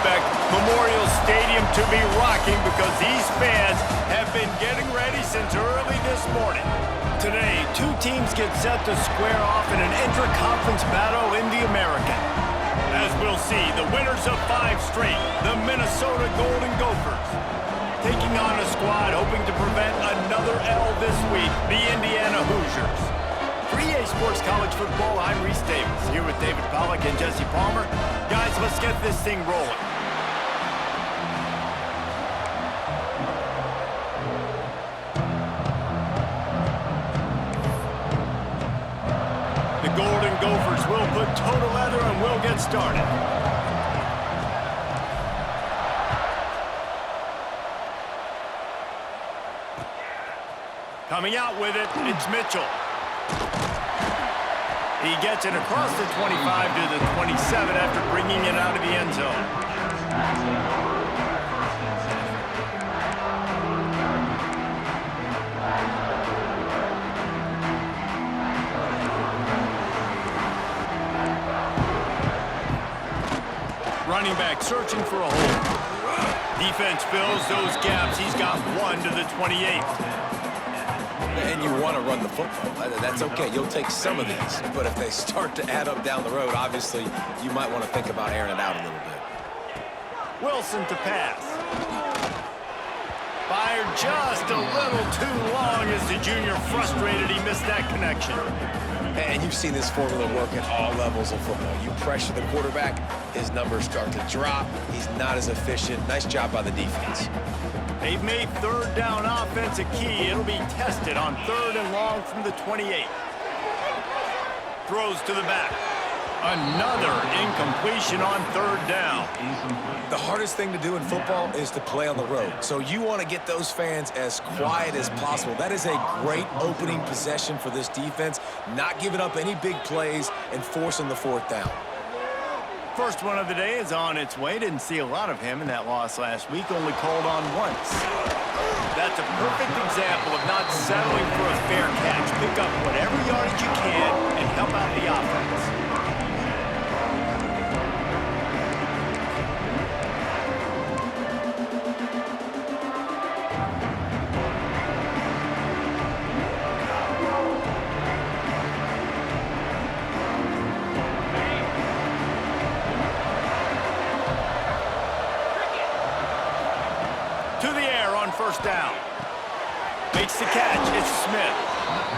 expect Memorial Stadium to be rocking because these fans have been getting ready since early this morning. Today, two teams get set to square off in an intra-conference battle in the American. As we'll see, the winners of 5 straight, the Minnesota Golden Gophers, taking on a squad hoping to prevent another L this week, the Indiana Hoosiers. For EA Sports College Football, I'm Reese Davis, here with David Pollack and Jesse Palmer. Guys, let's get this thing rolling. The Golden Gophers will put toe to leather and we'll get started. Coming out with it, it's Mitchell. He gets it across the 25 to the 27 after bringing it out of the end zone. Running back searching for a hole. Defense fills those gaps. He's got 1 to the 28. And you want to run the football. That's okay. You'll take some of these. But if they start to add up down the road, obviously, you might want to think about airing it out a little bit. Wilson to pass. Fired just a little too long as the junior frustrated. He missed that connection. And you've seen this formula work at all levels of football. You pressure the quarterback, his numbers start to drop. He's not as efficient. Nice job by the defense. They've made third down offense a key. It'll be tested on 3rd and long from the 28. Throws to the back. Another incompletion on 3rd down. The hardest thing to do in football is to play on the road. So you want to get those fans as quiet as possible. That is a great opening possession for this defense. Not giving up any big plays and forcing the 4th down. First one of the day is on its way. Didn't see a lot of him in that loss last week. Only called on once. That's a perfect example of not settling for a fair catch. Pick up whatever yardage you can and help out the offense. First down. Makes the catch. It's Smith.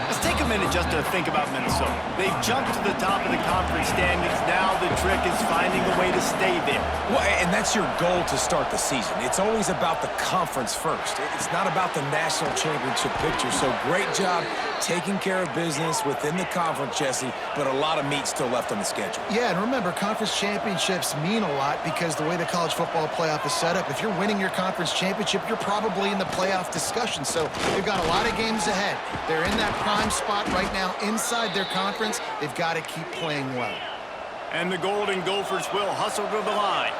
Let's take a minute just to think about Minnesota. They've jumped to the top of the conference standings. Now the trick is finding a way to stay there. Well, and that's your goal to start the season. It's always about the conference first. It's not about the national championship picture. So great job taking care of business within the conference, Jesse, but a lot of meat still left on the schedule. Yeah, and remember, conference championships mean a lot because the way the college football playoff is set up, if you're winning your conference championship, you're probably in the playoff discussion. So they've got a lot of games ahead. They're in that prime spot right now inside their conference. They've got to keep playing well. And the Golden Gophers will hustle to the line.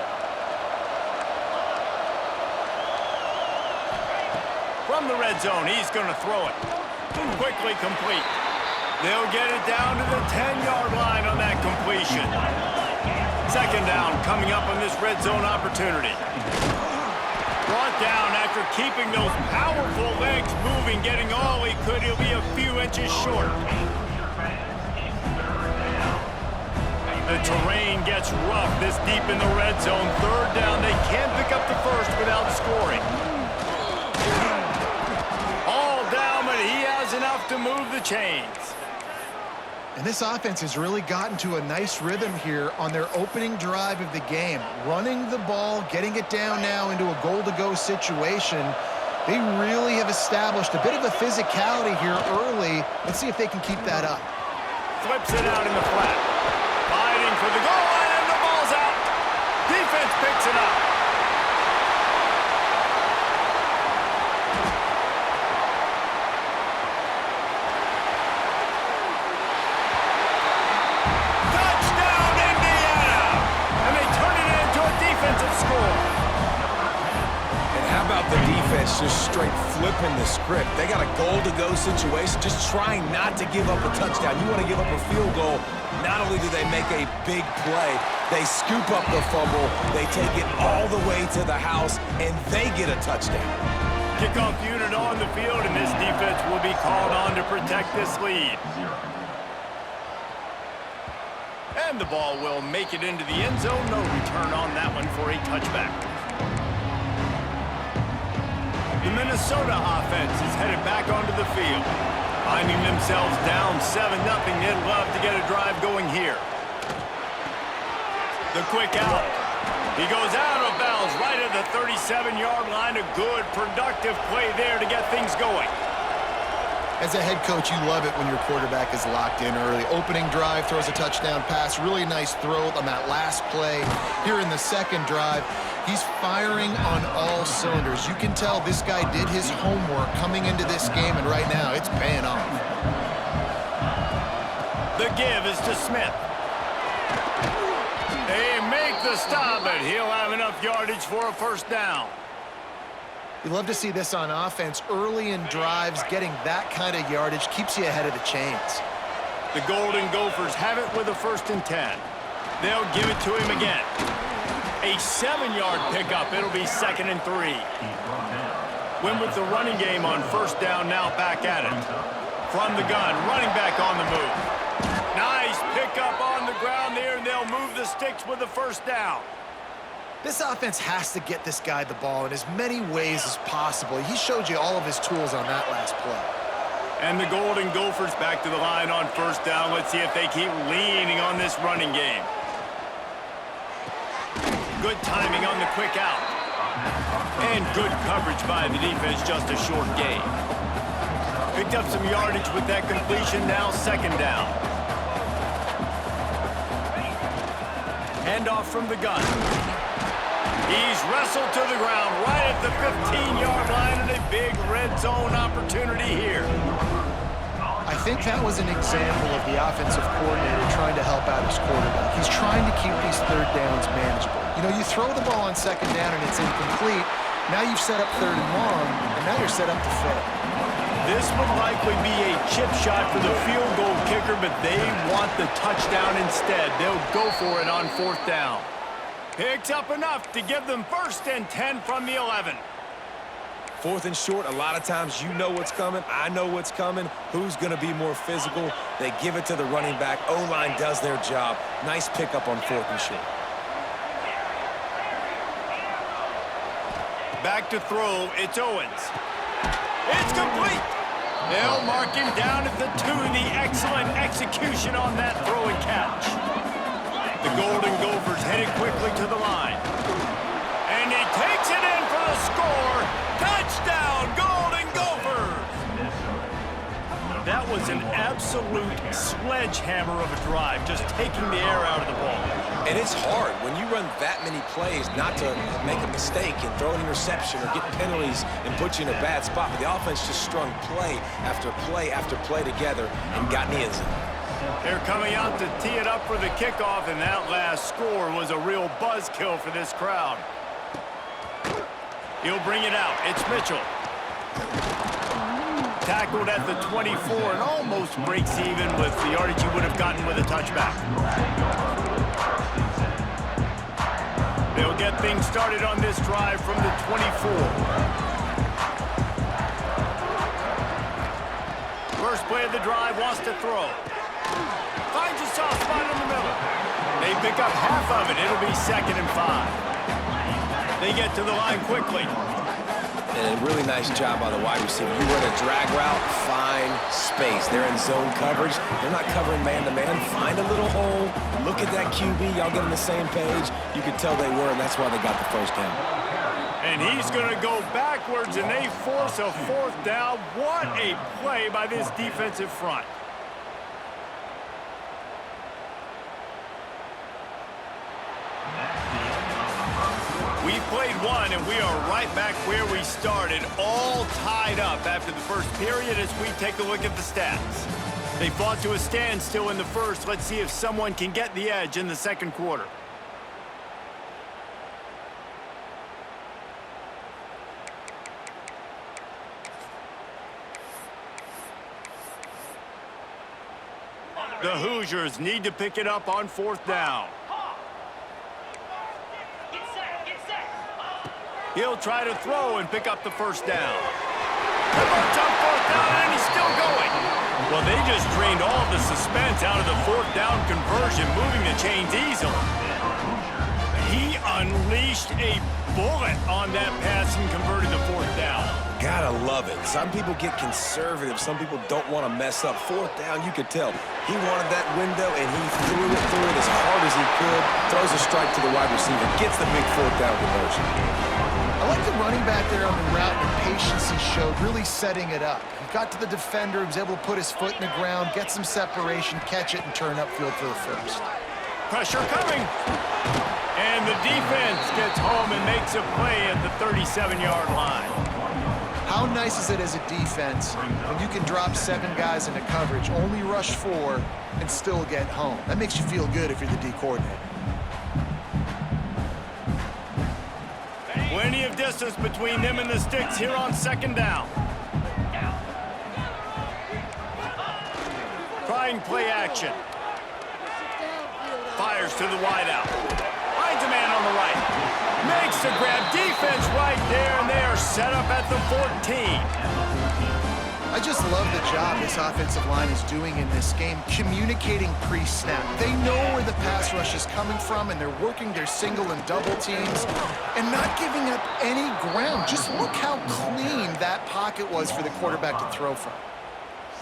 From the red zone, he's going to throw it. Quickly complete. They'll get it down to the 10-yard line on that completion. 2nd down coming up on this red zone opportunity. Brought down after keeping those powerful legs moving, getting all he could. He'll be a few inches short. The terrain gets rough this deep in the red zone. 3rd down. They can't pick up the first without scoring. All down, but he has enough to move the chains. And this offense has really gotten to a nice rhythm here on their opening drive of the game. Running the ball, getting it down now into a goal-to-go situation. They really have established a bit of a physicality here early. Let's see if they can keep that up. Flips it out in the flat. Fighting for the goal line, and the ball's out. Defense picks it up. Just straight flipping the script. They got a goal-to-go situation, just trying not to give up a touchdown. You want to give up a field goal, not only do they make a big play, They scoop up the fumble, they take it all the way to the house, and they get a touchdown. Kickoff unit on the field, and this defense will be called on to protect this lead. And the ball will make it into the end zone. No return on that one for a touchback. The Minnesota offense is headed back onto the field. Finding themselves down 7-0, they'd love to get a drive going here. The quick out. He goes out of bounds right at the 37-yard line. A good, productive play there to get things going. As a head coach, you love it when your quarterback is locked in early. Opening drive, throws a touchdown pass. Really nice throw on that last play. Here in the second drive, he's firing on all cylinders. You can tell this guy did his homework coming into this game, and right now it's paying off. The give is to Smith. They make the stop, but he'll have enough yardage for a first down. You love to see this on offense. Early in drives, getting that kind of yardage keeps you ahead of the chains. The Golden Gophers have it with a 1st and 10. They'll give it to him again. A 7-yard pickup. It'll be 2nd and 3. Win with the running game on 1st down, now back at it. From the gun, running back on the move. Nice pickup on the ground there, and they'll move the sticks with the 1st down. This offense has to get this guy the ball in as many ways as possible. He showed you all of his tools on that last play. And the Golden Gophers back to the line on 1st down. Let's see if they keep leaning on this running game. Good timing on the quick out. And good coverage by the defense, just a short gain. Picked up some yardage with that completion, now 2nd down. Handoff from the gun. He's wrestled to the ground right at the 15-yard line, and a big red zone opportunity here. I think that was an example of the offensive coordinator trying to help out his quarterback. He's trying to keep these 3rd downs manageable. You know, you throw the ball on 2nd down and it's incomplete. Now you've set up 3rd and long, and now you're set up to fail. This would likely be a chip shot for the field goal kicker, but they want the touchdown instead. They'll go for it on 4th down. Picks up enough to give them 1st and 10 from the 11. 4th and short, a lot of times you know what's coming. I know what's coming. Who's going to be more physical? They give it to the running back. O-line does their job. Nice pickup on 4th and short. Back to throw, it's Owens. It's complete. They'll mark him down at the 2. The excellent execution on that throw and catch. The Golden Gophers headed quickly to the line. And he takes it in for the score. Touchdown, Golden Gophers! That was an absolute sledgehammer of a drive, just taking the air out of the ball. And it's hard when you run that many plays not to make a mistake and throw an interception or get penalties and put you in a bad spot. But the offense just strung play after play after play together and got in the end zone. They're coming out to tee it up for the kickoff, and that last score was a real buzzkill for this crowd. He'll bring it out. It's Mitchell. Tackled at the 24 and almost breaks even with the yardage he would have gotten with a touchback. They'll get things started on this drive from the 24. First play of the drive, wants to throw. Finds a soft spot in the middle. They pick up half of it. It'll be 2nd and 5. They get to the line quickly. And a really nice job by the wide receiver. You run a drag route, find space. They're in zone coverage. They're not covering man-to-man. Find a little hole. Look at that QB. Y'all get on the same page. You could tell they were, and that's why they got the 1st down. And he's going to go backwards, and they force a 4th down. What a play by this defensive front. We've played one, and we are right back where we started, all tied up after the first period as we take a look at the stats. They fought to a standstill in the first. Let's see if someone can get the edge in the 2nd quarter. The Hoosiers need to pick it up on 4th down. He'll try to throw and pick up the first down. Converts on fourth down, and he's still going. Well, they just drained all the suspense out of the fourth down conversion, moving the chains easily. He unleashed a bullet on that pass and converted the fourth down. Gotta love it. Some people get conservative. Some people don't want to mess up. Fourth down, you could tell. He wanted that window, and he threw it through it as hard as he could. Throws a strike to the wide receiver. Gets the big fourth down conversion. I like the running back there on the route and the patience he showed, really setting it up. He got to the defender, he was able to put his foot in the ground, get some separation, catch it, and turn upfield for the first. Pressure coming. And the defense gets home and makes a play at the 37-yard line. How nice is it as a defense when you can drop 7 guys into coverage, only rush 4, and still get home? That makes you feel good if you're the D coordinator. Plenty of distance between them and the sticks here on second down. Trying play action. Fires to the wideout. Finds a man on the right. Makes the grab. Defense right there, and they are set up at the 14. I just love the job this offensive line is doing in this game, communicating pre-snap. They know where the pass rush is coming from, and they're working their single and double teams and not giving up any ground. Just look how clean that pocket was for the quarterback to throw from.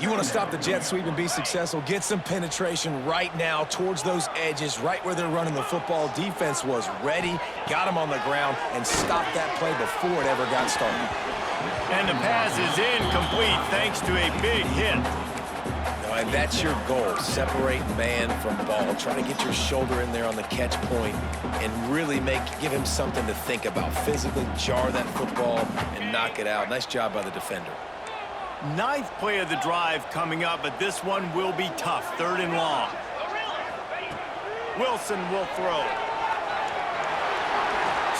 You want to stop the jet sweep and be successful, get some penetration right now towards those edges, right where they're running the football. Defense was ready, got him on the ground, and stopped that play before it ever got started. And the pass is incomplete thanks to a big hit. And that's your goal, separate man from ball. Try to get your shoulder in there on the catch point and really give him something to think about. Physically jar that football and knock it out. Nice job by the defender. 9th play of the drive coming up, but this one will be tough. 3rd and long. Wilson will throw.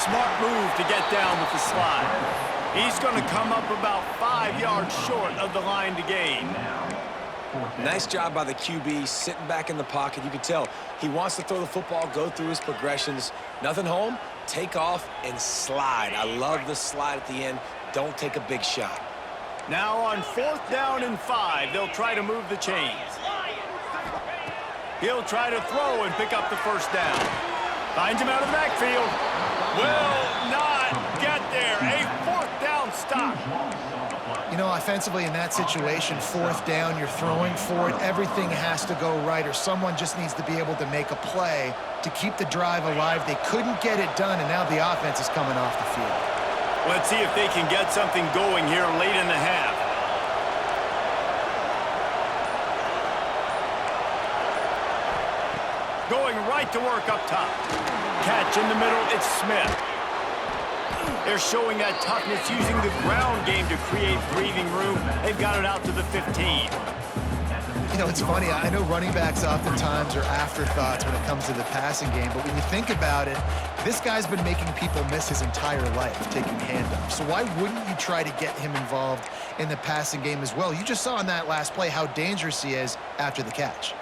Smart move to get down with the slide. He's going to come up about 5 yards short of the line to gain. Nice job by the QB, sitting back in the pocket. You can tell he wants to throw the football, go through his progressions. Nothing home, take off, and slide. I love the slide at the end. Don't take a big shot. Now on 4th down and 5, they'll try to move the chains. He'll try to throw and pick up the first down. Finds him out of the backfield. Will not get there. A 4th down stop. You know, offensively in that situation, 4th down, you're throwing for it. Everything has to go right, or someone just needs to be able to make a play to keep the drive alive. They couldn't get it done, and now the offense is coming off the field. Let's see if they can get something going here late in the half. Going right to work up top. Catch in the middle, it's Smith. They're showing that toughness using the ground game to create breathing room. They've got it out to the 15. You know, it's funny. I know running backs oftentimes are afterthoughts when it comes to the passing game, but when you think about it, this guy's been making people miss his entire life taking handoffs. So why wouldn't you try to get him involved in the passing game as well? You just saw in that last play how dangerous he is after the catch.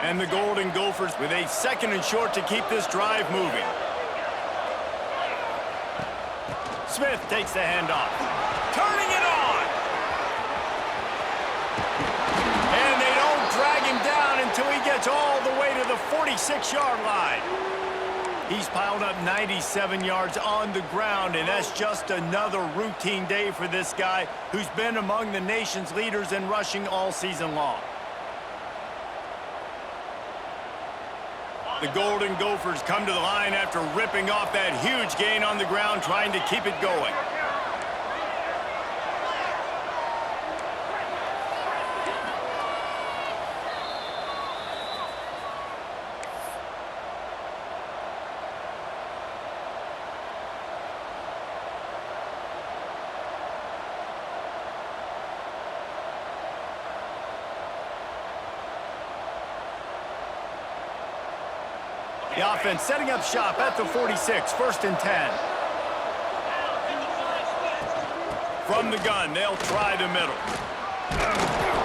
And the Golden Gophers with a 2nd and short to keep this drive moving. Smith takes the handoff. Turning it on! And they don't drag him down until he gets all the way to the 46-yard line. He's piled up 97 yards on the ground, and that's just another routine day for this guy who's been among the nation's leaders in rushing all season long. The Golden Gophers come to the line after ripping off that huge gain on the ground, trying to keep it going. The offense setting up shop at the 46, 1st and 10. From the gun, they'll try the middle.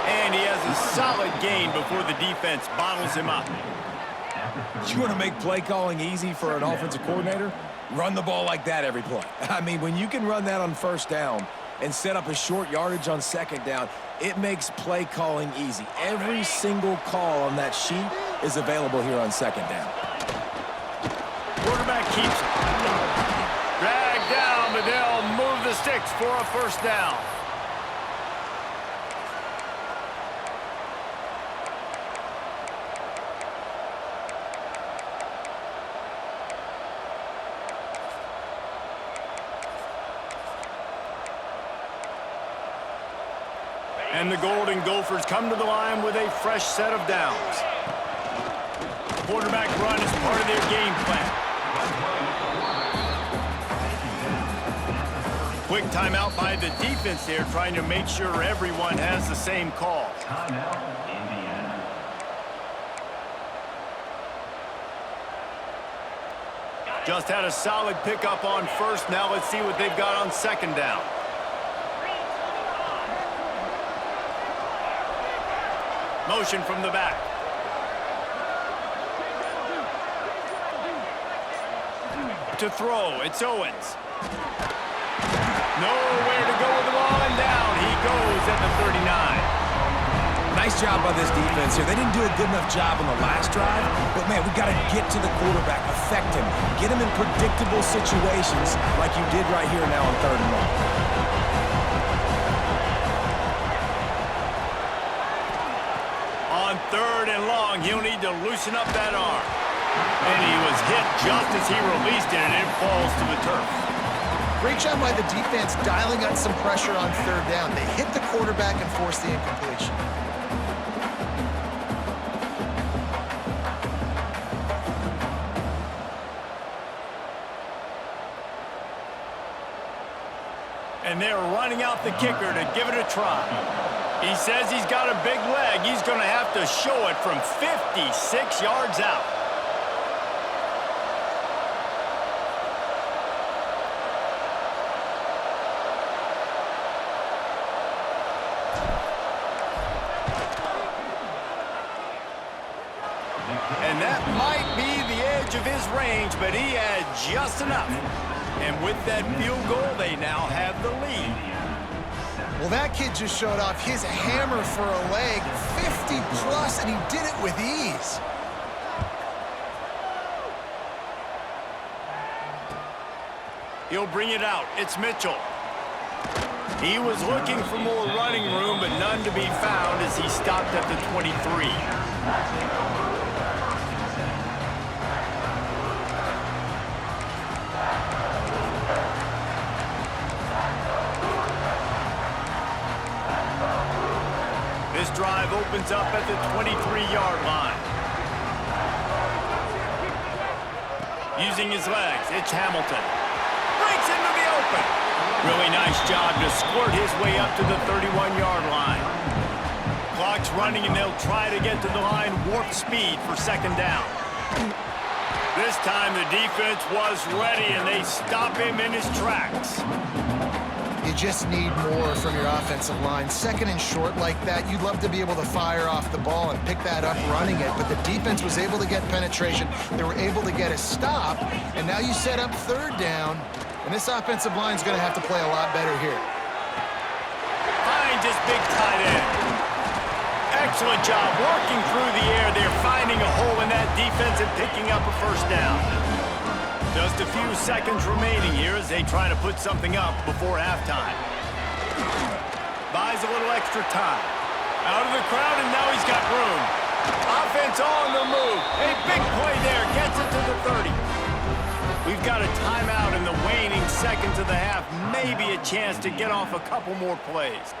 And he has a solid gain before the defense bottles him up. You want to make play calling easy for an offensive coordinator? Run the ball like that every play. I mean, when you can run that on first down and set up a short yardage on second down, it makes play calling easy. Every single call on that sheet is available here on second down. Quarterback keeps it. Dragged down, but they'll move the sticks for a first down. And the Golden Gophers come to the line with a fresh set of downs. Quarterback run is part of their game plan. Quick timeout by the defense there, trying to make sure everyone has the same call. Timeout, Indiana. Just had a solid pickup on first. Now let's see what they've got on second down. Motion from the back. To throw, it's Owens. Nowhere to go with the ball, and down he goes at the 39. Nice job by this defense here. They didn't do a good enough job on the last drive, but, man, we got to get to the quarterback, affect him, get him in predictable situations like you did right here now on 3rd and 1. On 3rd and long, he'll need to loosen up that arm. And he was hit just as he released it, and it falls to the turf. Great job by the defense dialing up some pressure on 3rd down. They hit the quarterback and forced the incompletion. And they're running out the kicker to give it a try. He says he's got a big leg. He's going to have to show it from 56 yards out. And that might be the edge of his range, but he had just enough. And with that field goal, they now have the lead. Well, that kid just showed off his hammer for a leg, 50-plus, and he did it with ease. He'll bring it out. It's Mitchell. He was looking for more running room, but none to be found as he stopped at the 23. This drive opens up at the 23-yard line. Using his legs, it's Hamilton. Breaks into the open. Really nice job to squirt his way up to the 31-yard line. Clock's running, and they'll try to get to the line warp speed for second down. This time the defense was ready, and they stop him in his tracks. You just need more from your offensive line. Second and short like that, you'd love to be able to fire off the ball and pick that up running it, but the defense was able to get penetration. They were able to get a stop, and now you set up 3rd down, and this offensive line is going to have to play a lot better here. Finds his big tight end. Excellent job working through the air. They're finding a hole in that defense and picking up a first down. Just a few seconds remaining here as they try to put something up before halftime. Buys a little extra time. Out of the crowd, and now he's got room. Offense on the move. A big play there. Gets it to the 30. We've got a timeout in the waning seconds of the half. Maybe a chance to get off a couple more plays.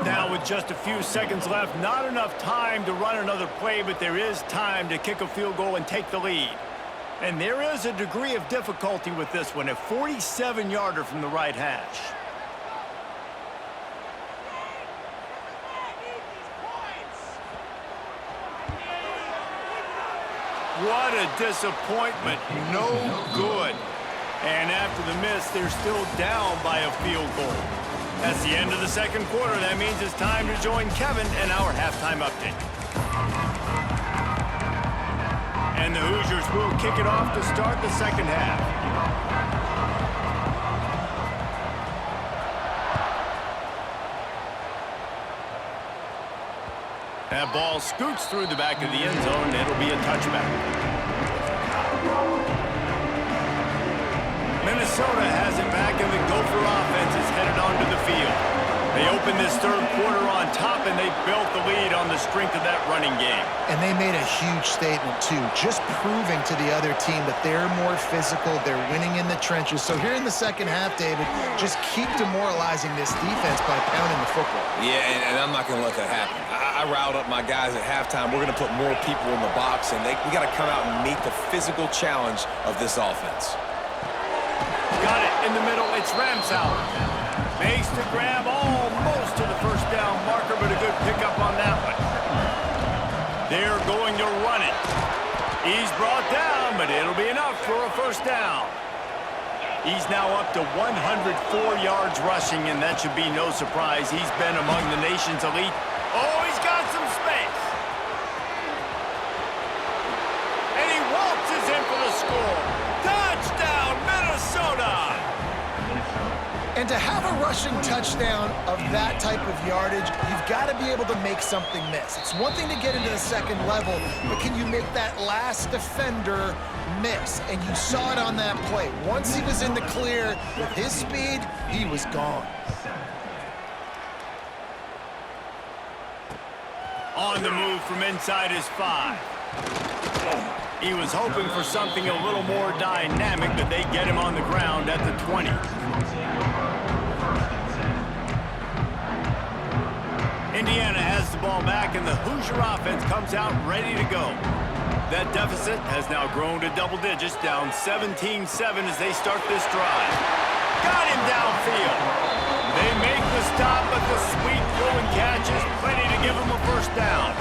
Now with just a few seconds left, not enough time to run another play, but there is time to kick a field goal and take the lead. And there is a degree of difficulty with this one, a 47-yarder from the right hash. What a disappointment. No good. And after the miss, they're still down by a field goal. That's the end of the second quarter. That means it's time to join Kevin and our halftime update. And the Hoosiers will kick it off to start the second half. That ball scoots through the back of the end zone, and it'll be a touchback. Minnesota has it back, and the Gopher offense is headed onto the field. They opened this third quarter on top, and they built the lead on the strength of that running game. And they made a huge statement, too, just proving to the other team that they're more physical, they're winning in the trenches. So here in the second half, David, just keep demoralizing this defense by pounding the football. Yeah, and I'm not going to let that happen. I riled up my guys at halftime. We're going to put more people in the box, and we got to come out and meet the physical challenge of this offense. Got it in the middle. It's Ramsauer. Makes the grab almost to the first down marker, but a good pickup on that one. They're going to run it. He's brought down, but it'll be enough for a first down. He's now up to 104 yards rushing, and that should be no surprise. He's been among the nation's elite. Oh, he's got some space. And he waltzes in for the score. Touchdown, Minnesota! And to have a rushing touchdown of that type of yardage, you've got to be able to make something miss. It's one thing to get into the second level, but can you make that last defender miss? And you saw it on that play. Once he was in the clear, with his speed, he was gone. On the move from inside his 5. He was hoping for something a little more dynamic, but they get him on the ground at the 20. Indiana has the ball back, and the Hoosier offense comes out ready to go. That deficit has now grown to double digits, down 17-7 as they start this drive. Got him downfield. They make the stop, but the sweet throw and catch is plenty to give them a first down.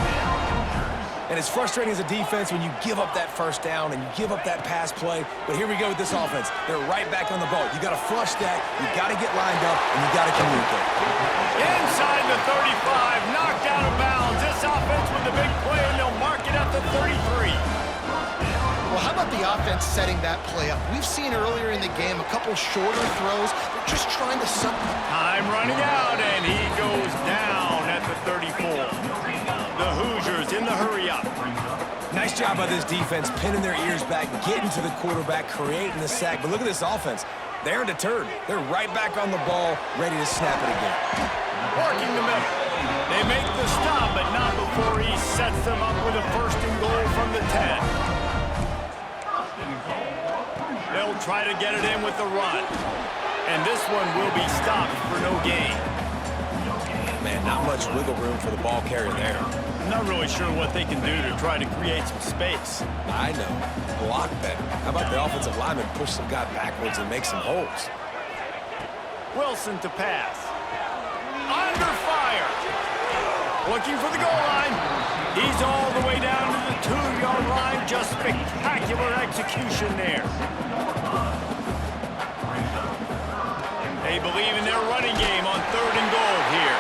And it's frustrating as a defense when you give up that first down and you give up that pass play. But here we go with this offense. They're right back on the ball. You got to flush that. You got to get lined up, and you got to communicate. Inside the 35, knocked out of bounds. This offense with a big play, and they'll mark it at the 33. Well, how about the offense setting that play up? We've seen earlier in the game a couple shorter throws. They're just trying to Time running out, and he goes down at the 34. The Hoosiers in the hurry-up. Nice job by this defense, pinning their ears back, getting to the quarterback, creating the sack. But look at this offense. They aren't deterred. They're right back on the ball, ready to snap it again. Working the middle. They make the stop, but not before he sets them up with a first and goal from the 10. They'll try to get it in with the run. And this one will be stopped for no gain. Man, not much wiggle room for the ball carrier there. I'm not really sure what they can do to try to create some space. I know. Block better. How about the offensive lineman push some guy backwards and make some holes? Wilson to pass. Under fire. Looking for the goal line. He's all the way down to the 2-yard line. Just spectacular execution there. They believe in their running game on 3rd and goal here.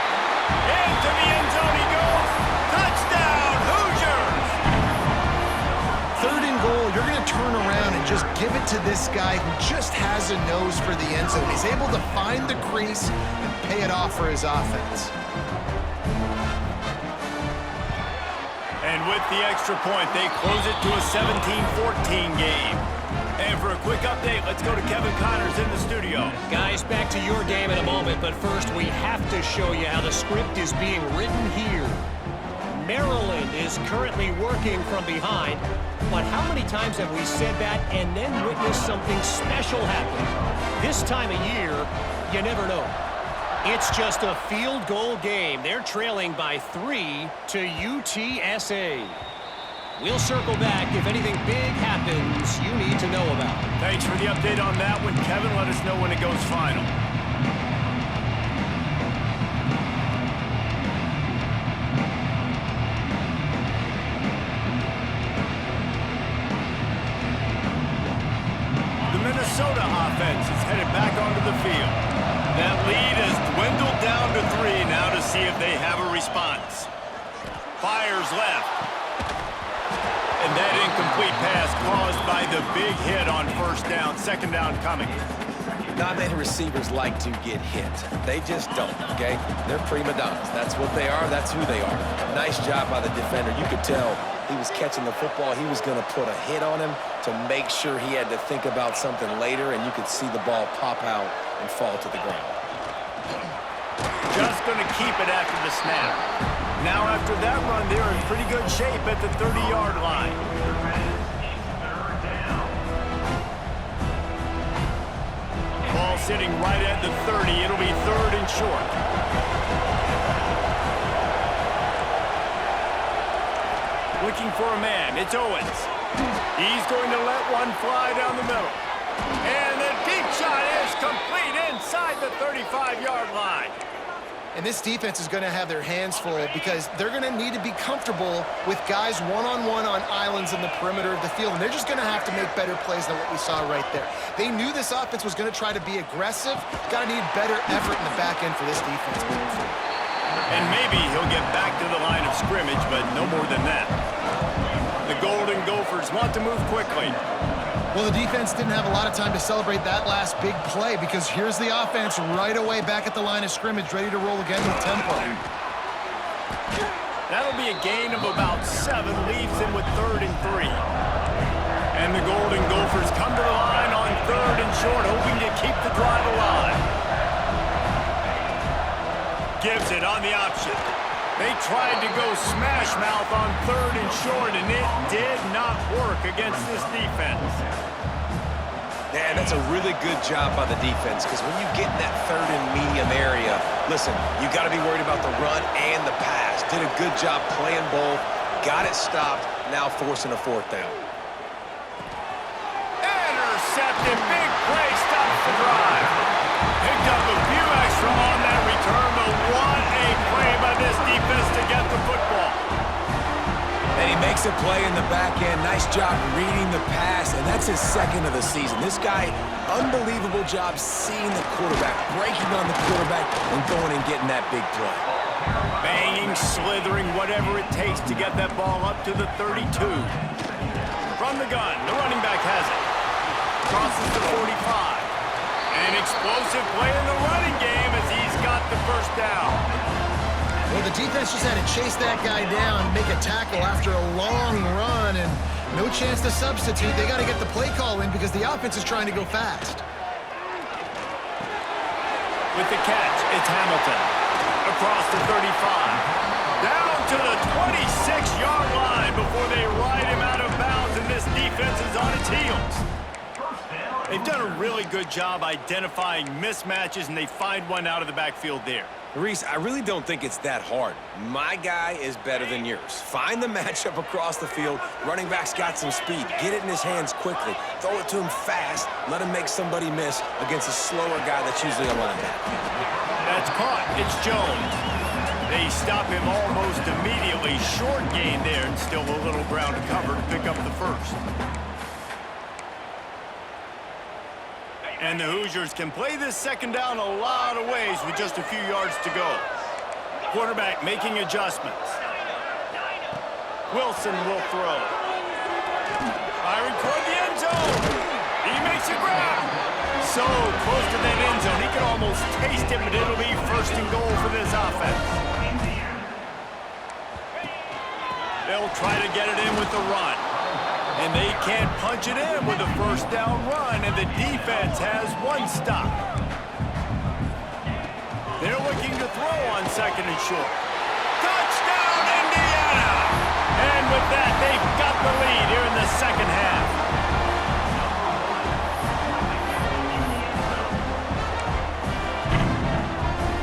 Into the end zone he goes. Touchdown, Hoosiers! 3rd and goal, you're going to turn around and just give it to this guy who just has a nose for the end zone. He's able to find the crease and pay it off for his offense. And with the extra point, they close it to a 17-14 game. And for a quick update, let's go to Kevin Connors in the studio. Guys, back to your game in a moment, but first we have to show you how the script is being written here. Maryland is currently working from behind, but how many times have we said that and then witnessed something special happen? This time of year, you never know. It's just a field goal game. They're trailing by 3 to UTSA. We'll circle back if anything big happens you need to know about. Thanks for the update on that one, Kevin. Let us know when it goes final. The Minnesota offense is headed back onto the field. That lead has dwindled down to 3 now to see if they have a response. Fires left. And that incomplete pass caused by the big hit on 1st down. 2nd down coming. Not many receivers like to get hit. They just don't, okay? They're prima donnas. That's what they are. That's who they are. Nice job by the defender. You could tell he was catching the football. He was going to put a hit on him to make sure he had to think about something later, and you could see the ball pop out and fall to the ground. Just going to keep it after the snap. Now after that run, they're in pretty good shape at the 30-yard line. Ball sitting right at the 30. It'll be 3rd and short. Looking for a man. It's Owens. He's going to let one fly down the middle. And the deep shot is complete inside the 35-yard line. And this defense is going to have their hands full because they're going to need to be comfortable with guys one-on-one on islands in the perimeter of the field. And they're just going to have to make better plays than what we saw right there. They knew this offense was going to try to be aggressive. Got to need better effort in the back end for this defense moving forward. And maybe he'll get back to the line of scrimmage, but no more than that. The Golden Gophers want to move quickly. Well, the defense didn't have a lot of time to celebrate that last big play because here's the offense right away back at the line of scrimmage, ready to roll again with tempo. That'll be a gain of about 7, leaves him with 3rd and 3. And the Golden Gophers come to the line on 3rd and short, hoping to keep the drive alive. Gives it on the option. They tried to go smash mouth on 3rd and short, and it did not work against this defense. Man, that's a really good job by the defense because when you get in that 3rd and medium area, listen, you got to be worried about the run and the pass. Did a good job playing both, got it stopped, now forcing a 4th down. Intercepted, big play, stops the drive. Picked up a few extra on that return, but what a play by this defense to get the football. And he makes a play in the back end. Nice job reading the pass, and that's his 2nd of the season. This guy, unbelievable job seeing the quarterback, breaking on the quarterback, and going and getting that big play. Banging, slithering, whatever it takes to get that ball up to the 32. From the gun, the running back has it. Crosses the 45. An explosive play in the running game as he's got the 1st down. Well, the defense just had to chase that guy down, make a tackle after a long run, and no chance to substitute. They got to get the play call in because the offense is trying to go fast. With the catch, it's Hamilton. Across the 35. Down to the 26-yard line before they ride him out of bounds, and this defense is on its heels. They've done a really good job identifying mismatches, and they find one out of the backfield there. Reese, I really don't think it's that hard. My guy is better than yours. Find the matchup across the field. Running back's got some speed. Get it in his hands quickly. Throw it to him fast. Let him make somebody miss against a slower guy that's usually a linebacker. That's caught. It's Jones. They stop him almost immediately. Short gain there, and still a little ground to cover to pick up the 1st. And the Hoosiers can play this 2nd down a lot of ways with just a few yards to go. Quarterback making adjustments. Wilson will throw. Firing toward the end zone. He makes a grab. So close to that end zone, he can almost taste it, but it'll be 1st and goal for this offense. They'll try to get it in with the run. And they can't punch it in with a 1st down run, and the defense has 1 stop. They're looking to throw on 2nd and short. Touchdown, Indiana! And with that, they've got the lead here in the 2nd half.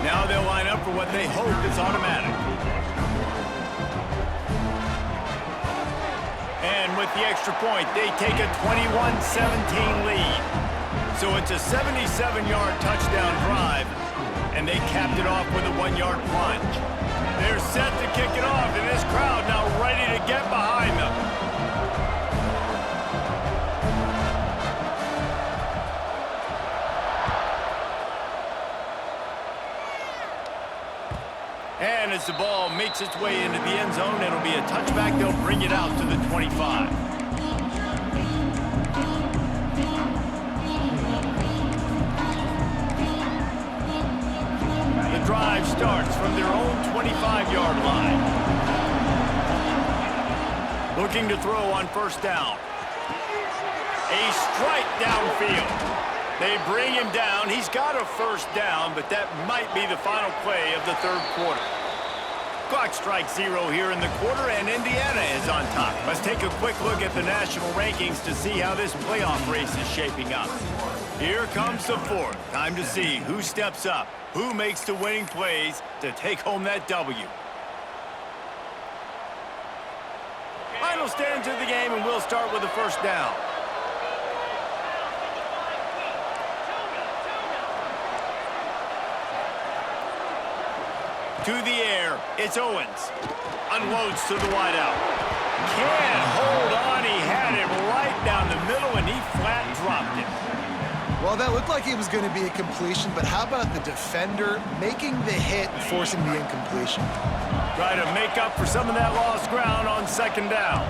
Now they'll line up for what they hope is automatic. And with the extra point, they take a 21-17 lead. So it's a 77-yard touchdown drive, and they capped it off with a 1-yard plunge. They're set to kick it off, and this crowd now ready to get behind them. And as the ball makes its way into the end zone, it'll be a touchback. They'll bring it out to the 25. drive starts from their own 25-yard line. Looking to throw on first down. A strike downfield. They bring him down. He's got a first down, but that might be the final play of the third quarter. Clock strikes 0 here in the quarter, and Indiana is on top. Let's take a quick look at the national rankings to see how this playoff race is shaping up. Here comes the fourth. Time to see who steps up, who makes the winning plays to take home that W. Final stands of the game, and we'll start with the first down. To the air, it's Owens. Unloads to the wideout. Can't hold on. He had it right down the middle, and he flat dropped it. Well, that looked like it was going to be a completion, but how about the defender making the hit and forcing the incompletion? Try to make up for some of that lost ground on second down.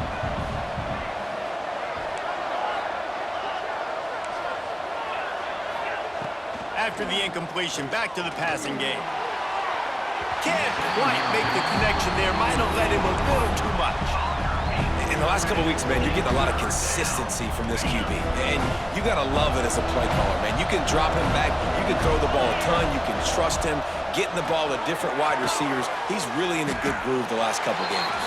After the incompletion, back to the passing game. Can't quite make the connection there. Might have let him a little too much. In the last couple of weeks, man, you're getting a lot of consistency from this QB. And you got to love it as a play caller, man. You can drop him back. You can throw the ball a ton. You can trust him. Getting the ball to different wide receivers. He's really in a good groove the last couple games.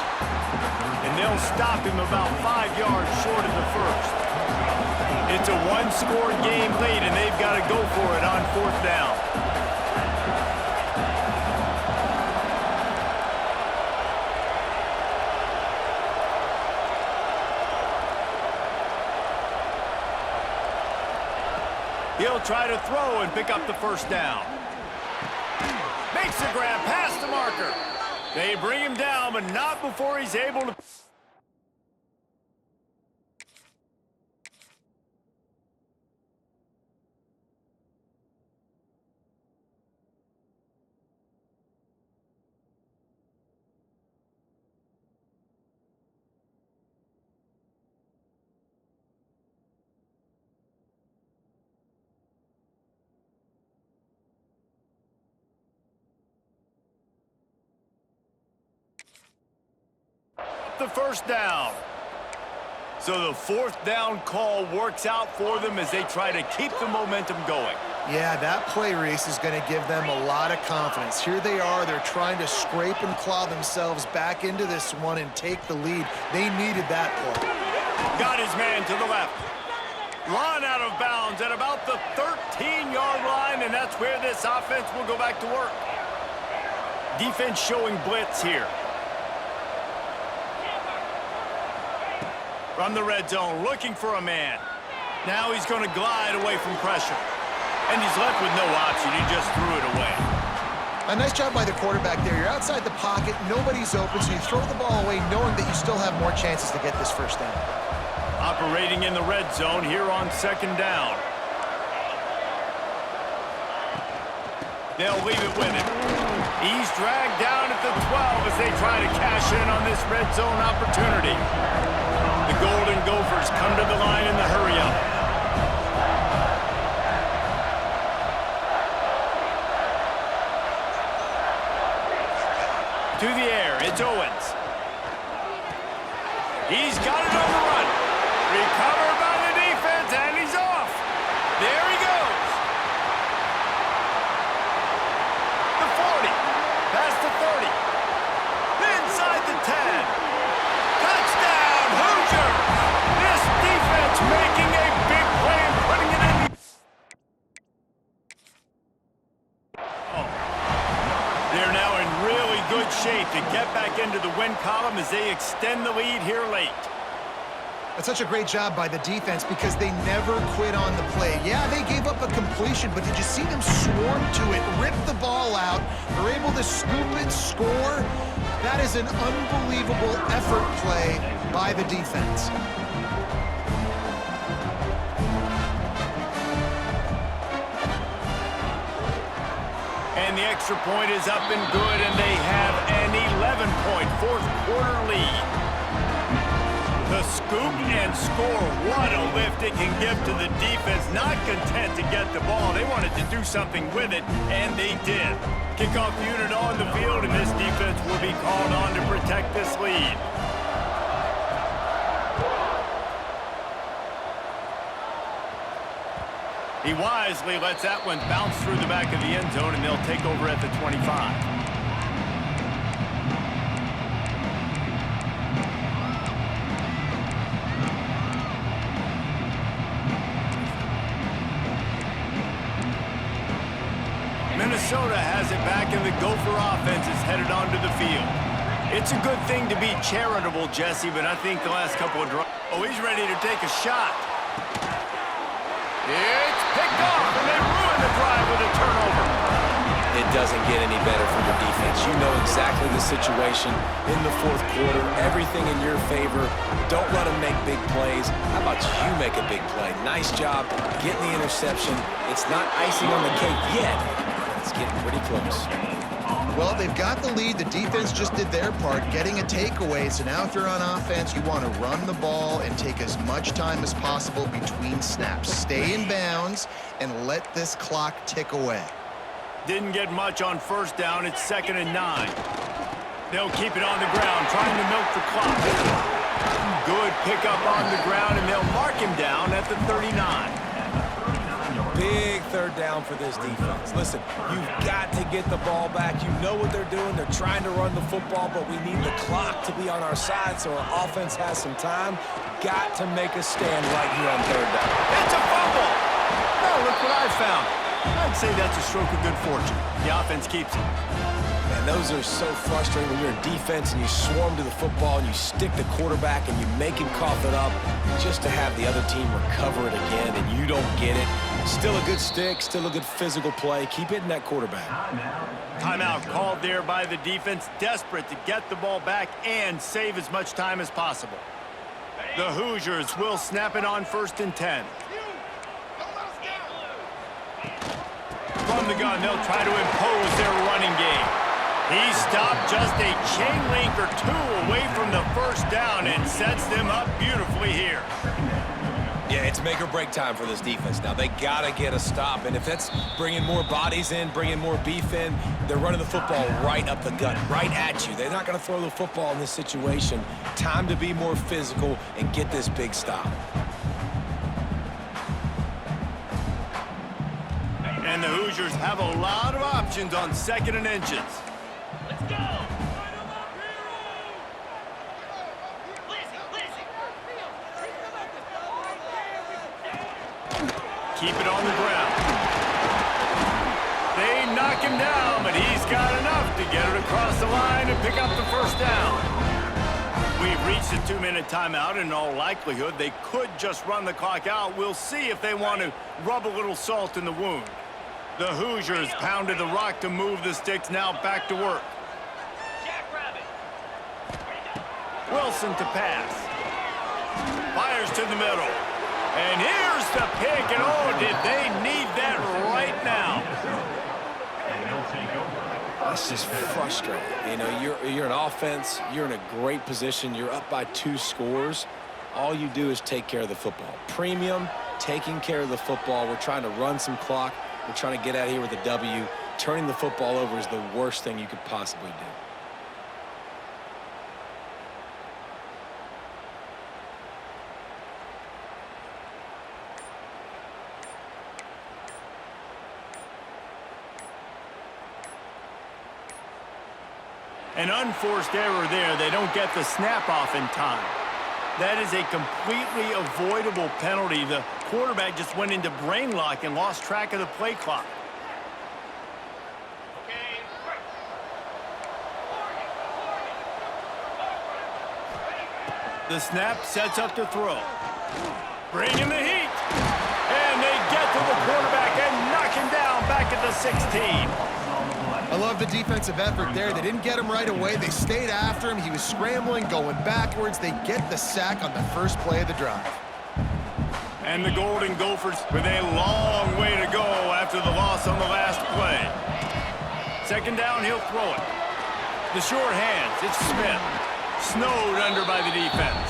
And they'll stop him about 5 yards short of the first. It's a one-score game late, and they've got to go for it on fourth down. He'll try to throw and pick up the first down. Makes the grab past the marker. They bring him down, but not before he's able to... the first down. So the fourth down call works out for them as they try to keep the momentum going. Yeah, that play race is going to give them a lot of confidence. Here they are. They're trying to scrape and claw themselves back into this one and take the lead. They needed that play. Got his man to the left. Run out of bounds at about the 13-yard line, and that's where this offense will go back to work. Defense showing blitz here. From the red zone, looking for a man. Now he's going to glide away from pressure. And he's left with no option. He just threw it away. A nice job by the quarterback there. You're outside the pocket, nobody's open, so you throw the ball away knowing that you still have more chances to get this first down. Operating in the red zone here on second down. They'll leave it with him. He's dragged down at the 12 as they try to cash in on this red zone opportunity. The Golden Gophers come to the line in the hurry-up. To the air, it's Owens. He's got it on the run. Recovered by the defense, and he's off. There he goes. The 40, past the 30, inside the 10. Touchdown, Hoosiers! This defense making a big play and putting it in. They're now in really good shape to get back into the win column as they extend the lead here late. That's such a great job by the defense because they never quit on the play. Yeah, they gave up a completion, but did you see them swarm to it, rip the ball out? They're able to scoop it, score. That is an unbelievable effort play by the defense. And the extra point is up and good, and they have an 11-point fourth quarter lead. The scoop and score. What a lift it can give to the defense. Not content to get the ball. They wanted to do something with it, and they did. Kickoff unit on the field, and this defense will be called on to protect this lead. He wisely lets that one bounce through the back of the end zone, and they'll take over at the 25. Minnesota has it back, and the Gopher offense is headed onto the field. It's a good thing to be charitable, Jesse, but I think the last couple of drives... Oh, he's ready to take a shot. It's picked off, and they ruin the drive with a turnover. It doesn't get any better for your defense. You know exactly the situation in the fourth quarter. Everything in your favor. Don't let them make big plays. How about you make a big play? Nice job getting the interception. It's not icing on the cake yet. It's getting pretty close. Well, they've got the lead. The defense just did their part, getting a takeaway. So now if you're on offense, you want to run the ball and take as much time as possible between snaps. Stay in bounds and let this clock tick away. Didn't get much on first down. It's 2nd and 9. They'll keep it on the ground, trying to milk the clock. Good pickup on the ground, and they'll mark him down at the 39. Big third down for this defense. Listen, you've got to get the ball back. You know what they're doing. They're trying to run the football, but we need the clock to be on our side so our offense has some time. Got to make a stand right here on third down. It's a fumble! Oh, look what I found. I'd say that's a stroke of good fortune. The offense keeps it. Man, those are so frustrating when you're a defense and you swarm to the football and you stick the quarterback and you make him cough it up just to have the other team recover it again and you don't get it. Still a good stick, still a good physical play. Keep hitting that quarterback. Timeout called there by the defense, desperate to get the ball back and save as much time as possible. The Hoosiers will snap it on 1st and 10. From the gun, they'll try to impose their running game. He stopped just a chain link or two away from the first down and sets them up beautifully here. Yeah, it's make or break time for this defense. Now, they got to get a stop, and if that's bringing more bodies in, bringing more beef in, they're running the football right up the gut, right at you. They're not going to throw the football in this situation. Time to be more physical and get this big stop. And the Hoosiers have a lot of options on 2nd and inches. Let's go! Keep it on the ground. They knock him down, but he's got enough to get it across the line and pick up the first down. We've reached a 2-minute timeout, and in all likelihood, they could just run the clock out. We'll see if they want to rub a little salt in the wound. The Hoosiers pounded the rock to move the sticks, now back to work. Wilson to pass. Fires to the middle. And here's the pick, and oh, did they need that right now. That's just frustrating. You know, you're an offense, you're in a great position, you're up by 2 scores. All you do is take care of the football. Premium, taking care of the football. We're trying to run some clock. We're trying to get out of here with a W. Turning the football over is the worst thing you could possibly do. An unforced error there. They don't get the snap off in time. That is a completely avoidable penalty. The quarterback just went into brain lock and lost track of the play clock. The snap sets up to throw. Bringing the heat. And they get to the quarterback and knock him down back at the 16. I love the defensive effort there. They didn't get him right away. They stayed after him. He was scrambling, going backwards. They get the sack on the first play of the drive. And the Golden Gophers with a long way to go after the loss on the last play. 2nd down, he'll throw it. The short hands, it's Smith. Snowed under by the defense.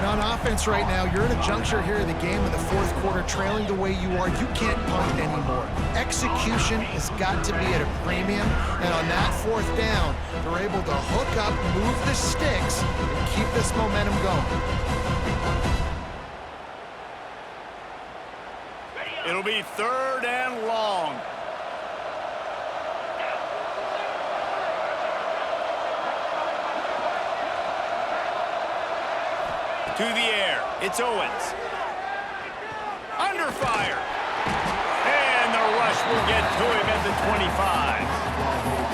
And on offense right now, you're in a juncture here in the game in the fourth quarter, trailing the way you are. You can't punt anymore. Execution has got to be at a premium. And on that fourth down, they're able to hook up, move the sticks, and keep this momentum going. It'll be 3rd and long. To the air, it's Owens. Under fire. And the rush will get to him at the 25.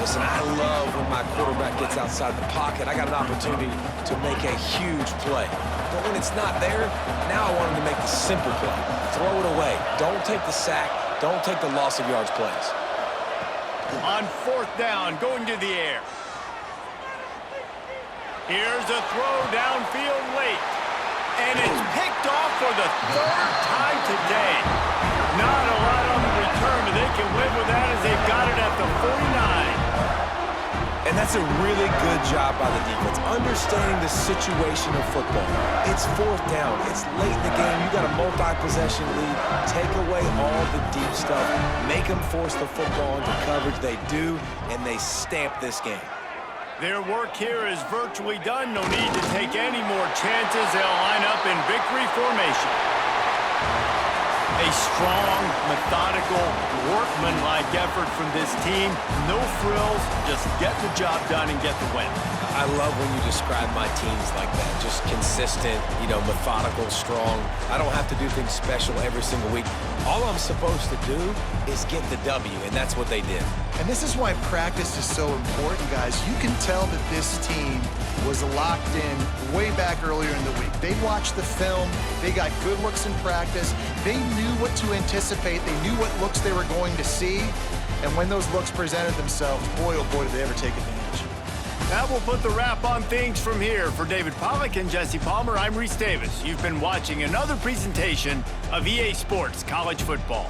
Listen, I love when my quarterback gets outside the pocket. I got an opportunity to make a huge play. But when it's not there, now I want him to make the simple play. Throw it away. Don't take the sack. Don't take the loss of yards plays. On 4th down, going to the air. Here's a throw downfield late. And it's picked off for the 3rd time today. Not a lot on the return, but they can live with that as they've got it at the 49. And that's a really good job by the defense, understanding the situation of football. It's 4th down. It's late in the game. You got a multi-possession lead. Take away all the deep stuff. Make them force the football into coverage. They do, and they stamp this game. Their work here is virtually done. No need to take any more chances. They'll line up in victory formation. A strong, methodical, workman-like effort from this team. No frills, just get the job done and get the win. I love when you describe my teams like that. Just consistent, methodical, strong. I don't have to do things special every single week. All I'm supposed to do is get the W, and that's what they did. And this is why practice is so important, guys. You can tell that this team was locked in way back earlier in the week. They watched the film. They got good looks in practice. They knew what to anticipate. They knew what looks they were going to see. And when those looks presented themselves, boy, oh boy, did they ever take advantage. That will put the wrap on things from here. For David Pollack and Jesse Palmer, I'm Reese Davis. You've been watching another presentation of EA Sports College Football.